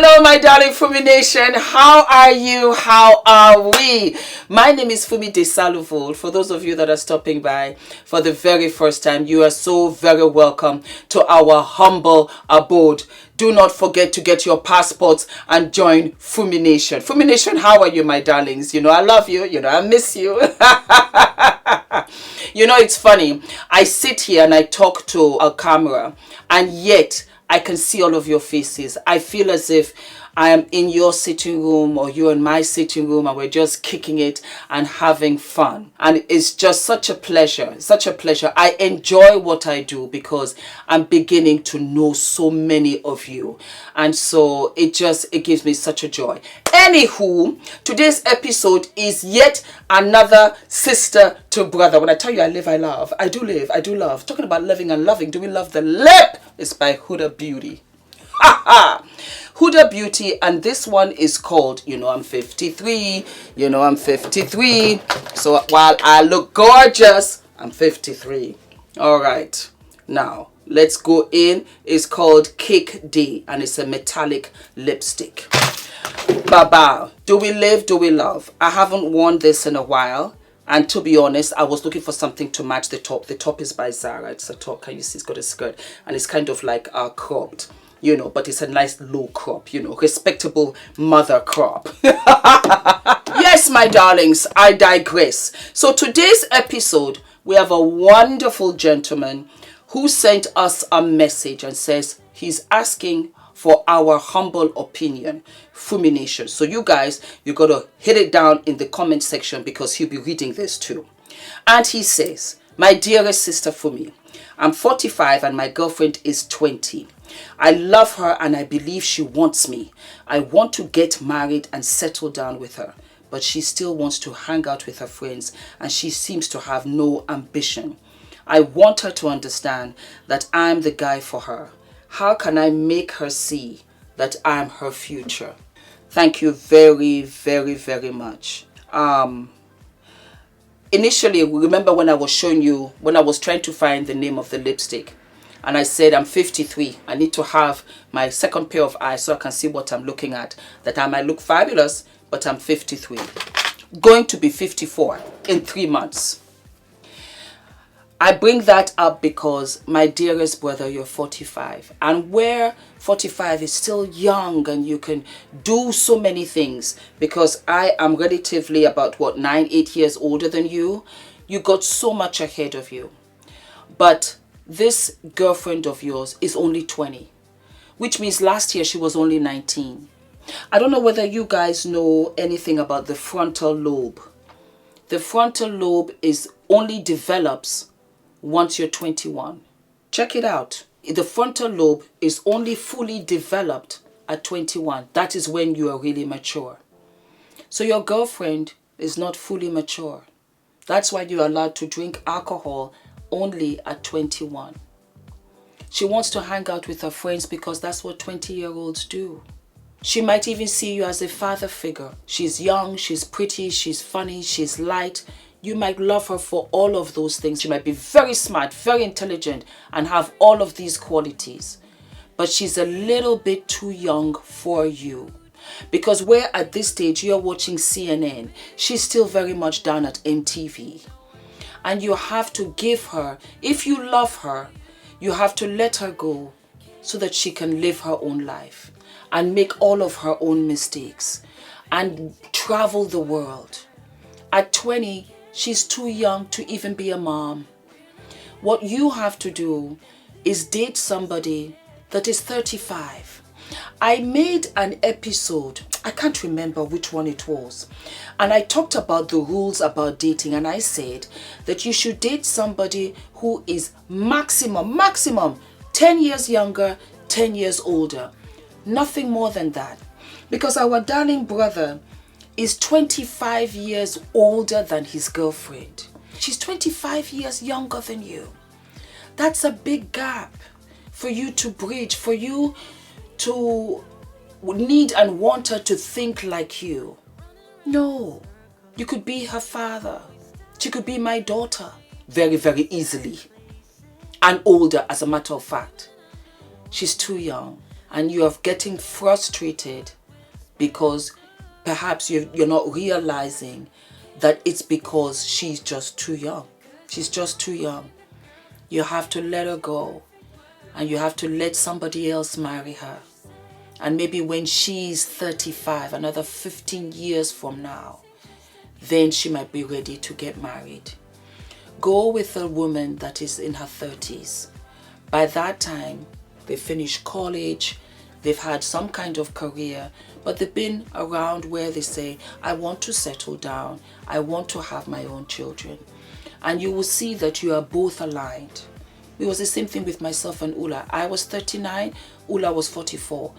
Hello, my darling Fumi Nation. How are you? How are we? My name is Fumidesaluvold. For those of you that are stopping by for the very first time, you are so very welcome to our humble abode. Do not forget to get your passports and join Fumi Nation. Fumi Nation, how are you, my darlings? You know, I love you. You know, I miss you. You know, it's funny. I sit here and I talk to a camera, and yet I can see all of your faces. I feel as if I am in your sitting room or you're in my sitting room and we're just kicking it and having fun. And it's just such a pleasure, such a pleasure. I enjoy what I do because I'm beginning to know so many of you. And so it gives me such a joy. Anywho, today's episode is yet another sister to brother. When I tell you I live, I love. I do live, I do love. Talking about living and loving. Do we love the lip? It's by Huda Beauty. Huda Beauty, and this one is called, you know, I'm 53. You know, I'm 53. So while I look gorgeous, I'm 53. All right. Now, let's go in. It's called Cake Day, and it's a metallic lipstick. Baba, do we live, do we love? I haven't worn this in a while. And to be honest, I was looking for something to match the top. The top is by Zara. It's a top. Can you see? It's got a skirt. And it's kind of like cropped, you know. But it's a nice low crop, you know. Respectable mother crop. Yes, my darlings, I digress. So today's episode, we have a wonderful gentleman who sent us a message and says he's asking for our humble opinion, Fumi Nation. So you guys, you got to hit it down in the comment section because he'll be reading this too. And he says, my dearest sister Fumi, I'm 45 and my girlfriend is 20. I love her and I believe she wants me. I want to get married and settle down with her, but she still wants to hang out with her friends and she seems to have no ambition. I want her to understand that I'm the guy for her. How can I make her see that I'm her future? Thank you very, very, very much. Initially, remember when I was showing you, when I was trying to find the name of the lipstick, and I said I'm 53. I need to have my second pair of eyes so I can see what I'm looking at. That I might look fabulous, but I'm 53. Going to be 54 in 3 months. I bring that up because, my dearest brother, you're 45. And where 45 is still young and you can do so many things, because I am relatively about, 9-8 years older than you. You got so much ahead of you. But this girlfriend of yours is only 20, which means last year she was only 19. I don't know whether you guys know anything about the frontal lobe. The frontal lobe only develops once you're 21. Check it out. The frontal lobe is only fully developed at 21. That is when you are really mature. So your girlfriend is not fully mature. That's why you're allowed to drink alcohol only at 21. She wants to hang out with her friends because that's what 20-year-olds do. She might even see you as a father figure. She's young, she's pretty, she's funny, she's light. You might love her for all of those things. She might be very smart, very intelligent, and have all of these qualities. But she's a little bit too young for you. Because where at this stage you're watching CNN, she's still very much down at MTV. And you have to give her, if you love her, you have to let her go so that she can live her own life and make all of her own mistakes and travel the world. At 20, she's too young to even be a mom. What you have to do is date somebody that is 35. I made an episode, I can't remember which one it was, and I talked about the rules about dating, and I said that you should date somebody who is maximum 10 years younger, 10 years older. Nothing more than that. Because our darling brother is 25 years older than his girlfriend. She's 25 years younger than you. That's a big gap for you to bridge, for you to need and want her to think like you. No, you could be her father. She could be my daughter very, very easily. And older, as a matter of fact. She's too young. and you are getting frustrated because perhaps you're not realizing that it's because she's just too young. She's just too young. You have to let her go, and you have to let somebody else marry her. And maybe when she's 35, another 15 years from now, then she might be ready to get married. Go with a woman that is in her 30s. By that time, they finished college, they've had some kind of career, but they've been around where they say, I want to settle down, I want to have my own children. And you will see that you are both aligned. It was the same thing with myself and Ula. I was 39, Ula was 44.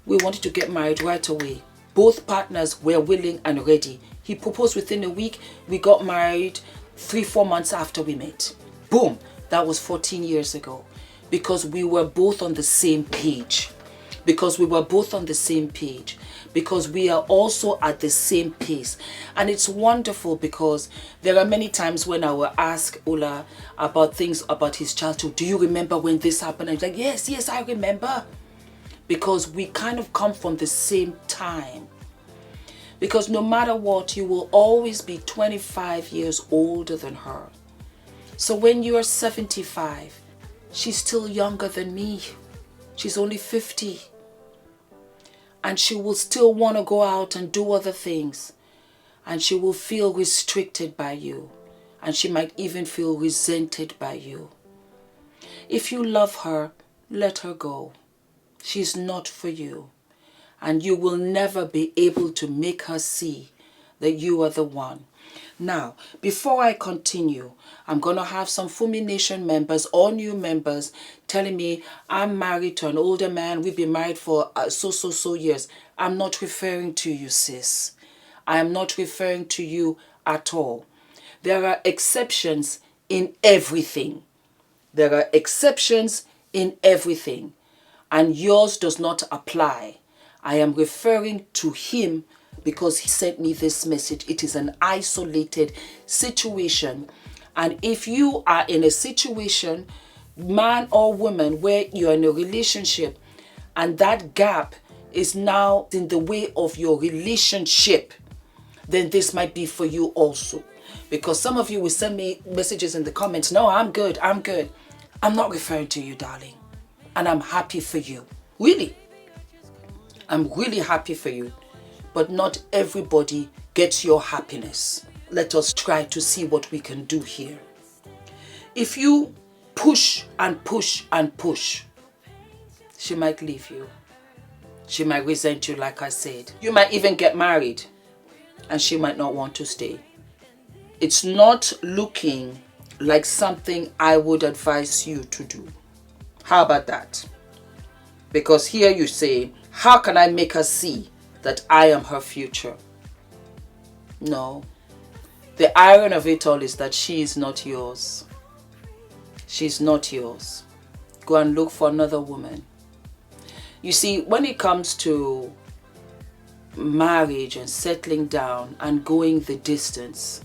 We wanted to get married right away. Both partners were willing and ready. He proposed within a week. We got married 3-4 months after we met. Boom! That was 14 years ago. Because we were both on the same page. Because we were both on the same page. Because we are also at the same pace. And it's wonderful because there are many times when I will ask Ula about things about his childhood. Do you remember when this happened? And he's like, yes, I remember. Because we kind of come from the same time. Because no matter what, you will always be 25 years older than her. So when you are 75, she's still younger than me. She's only 50. And she will still want to go out and do other things. And she will feel restricted by you. And she might even feel resented by you. If you love her, let her go. She's not for you. And you will never be able to make her see that you are the one. Now, before I continue, I'm going to have some Fumi Nation members or new members telling me, I'm married to an older man. We've been married for so years. I'm not referring to you, sis. I am not referring to you at all. There are exceptions in everything. There are exceptions in everything. And yours does not apply. I am referring to him because he sent me this message. It is an isolated situation. And if you are in a situation, man or woman, where you're in a relationship and that gap is now in the way of your relationship, then this might be for you also. Because some of you will send me messages in the comments, no, I'm good. I'm not referring to you, darling. And I'm happy for you. Really. I'm really happy for you. But not everybody gets your happiness. Let us try to see what we can do here. If you push and push and push, she might leave you. She might resent you, like I said. You might even get married and she might not want to stay. It's not looking like something I would advise you to do. How about that? Because here you say, how can I make her see that I am her future? No. The irony of it all is that she is not yours. She's not yours. Go and look for another woman. You see, when it comes to marriage and settling down and going the distance,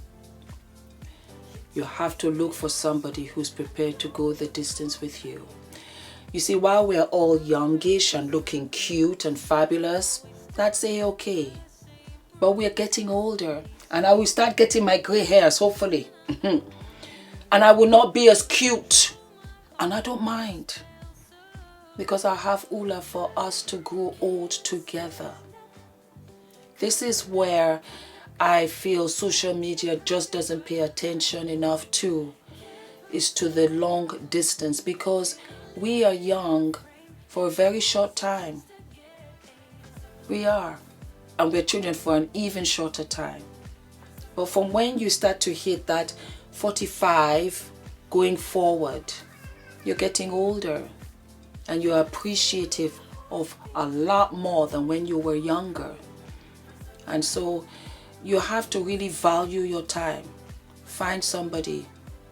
you have to look for somebody who's prepared to go the distance with you. You see, while we're all youngish and looking cute and fabulous, that's a-okay. But we're getting older. And I will start getting my gray hairs, hopefully. And I will not be as cute. And I don't mind. Because I have Ula for us to grow old together. This is where I feel social media just doesn't pay attention enough to. Is to the long distance. Because we are young for a very short time. We are. And we're children for an even shorter time. But from when you start to hit that 45 going forward, you're getting older. And you're appreciative of a lot more than when you were younger. And so you have to really value your time. Find somebody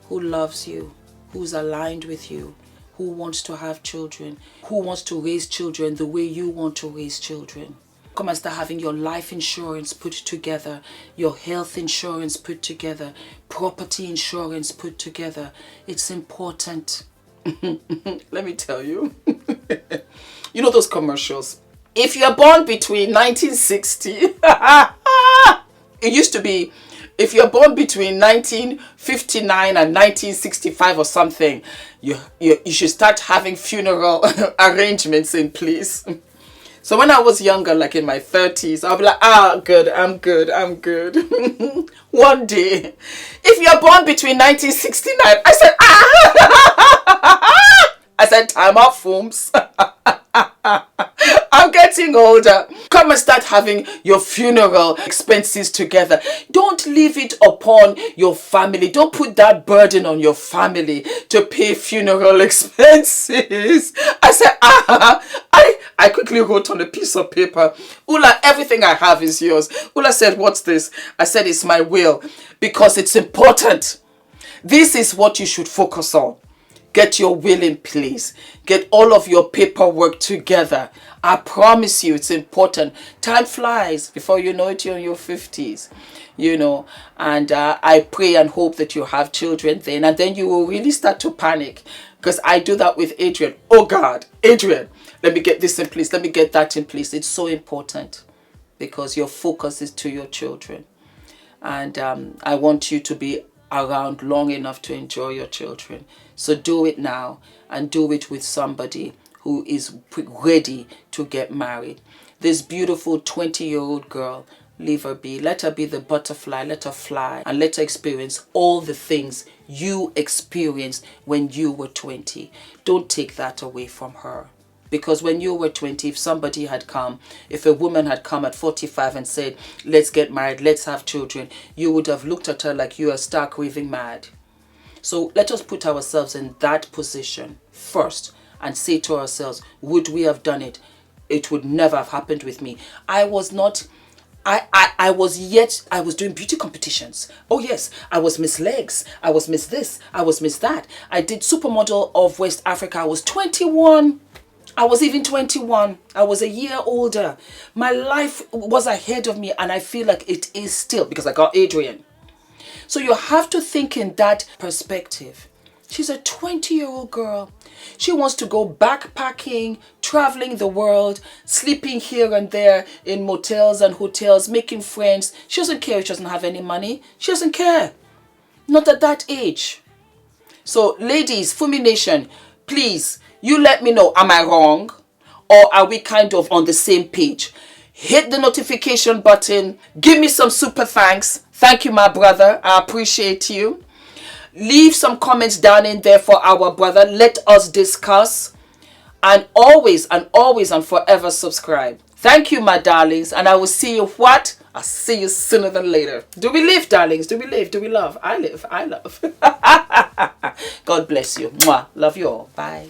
who loves you, who's aligned with you, who wants to have children, who wants to raise children the way you want to raise children. Come and start having your life insurance put together, your health insurance put together, property insurance put together. It's important. Let me tell you. You know those commercials? If you're born between 1960, it used to be, if you're born between 1959 and 1965 or something, you should start having funeral arrangements in place. So when I was younger, like in my 30s, I'll be like, good, I'm good. One day, if you're born between 1969, I said, I said, time out, Fums. I'm getting older. Come and start having your funeral expenses together. Don't leave it upon your family. Don't put that burden on your family to pay funeral expenses. I said, I quickly wrote on a piece of paper, Ula, everything I have is yours. Ula said, what's this? I said, it's my will, because it's important. This is what you should focus on. Get your will in place. Get all of your paperwork together. I promise you, it's important. Time flies. Before you know it, you're in your 50s. You know, and I pray and hope that you have children then. And then you will really start to panic. Because I do that with Adrian. Oh God, Adrian, let me get this in place. Let me get that in place. It's so important. Because your focus is to your children. And I want you to be around long enough to enjoy your children. So do it now, and do it with somebody who is ready to get married. This beautiful 20-year-old girl, leave her be. Let her be the butterfly. Let her fly, and let her experience all the things you experienced when you were 20. Don't take that away from her. Because when you were 20, if somebody had come, if a woman had come at 45 and said, let's get married, let's have children, you would have looked at her like you are stark raving mad. So let us put ourselves in that position first and say to ourselves, would we have done it? It would never have happened with me. I was doing beauty competitions. Oh yes, I was Miss Legs. I was Miss this. I was Miss that. I did Supermodel of West Africa. I was 21. I was even 21. I was a year older. My life was ahead of me, and I feel like it is still, because I got Adrian. So you have to think in that perspective. She's a 20-year-old girl. She wants to go backpacking, traveling the world, sleeping here and there in motels and hotels, making friends. She doesn't care if she doesn't have any money. She doesn't care. Not at that age. So ladies, Fumi Nation, please, you let me know, am I wrong? Or are we kind of on the same page? Hit the notification button. Give me some super thanks. Thank you, my brother. I appreciate you. Leave some comments down in there for our brother. Let us discuss. And always and forever subscribe. Thank you, my darlings. And I will see you what? I'll see you sooner than later. Do we live, darlings? Do we live? Do we love? I live. I love. God bless you. Mwah. Love you all. Bye.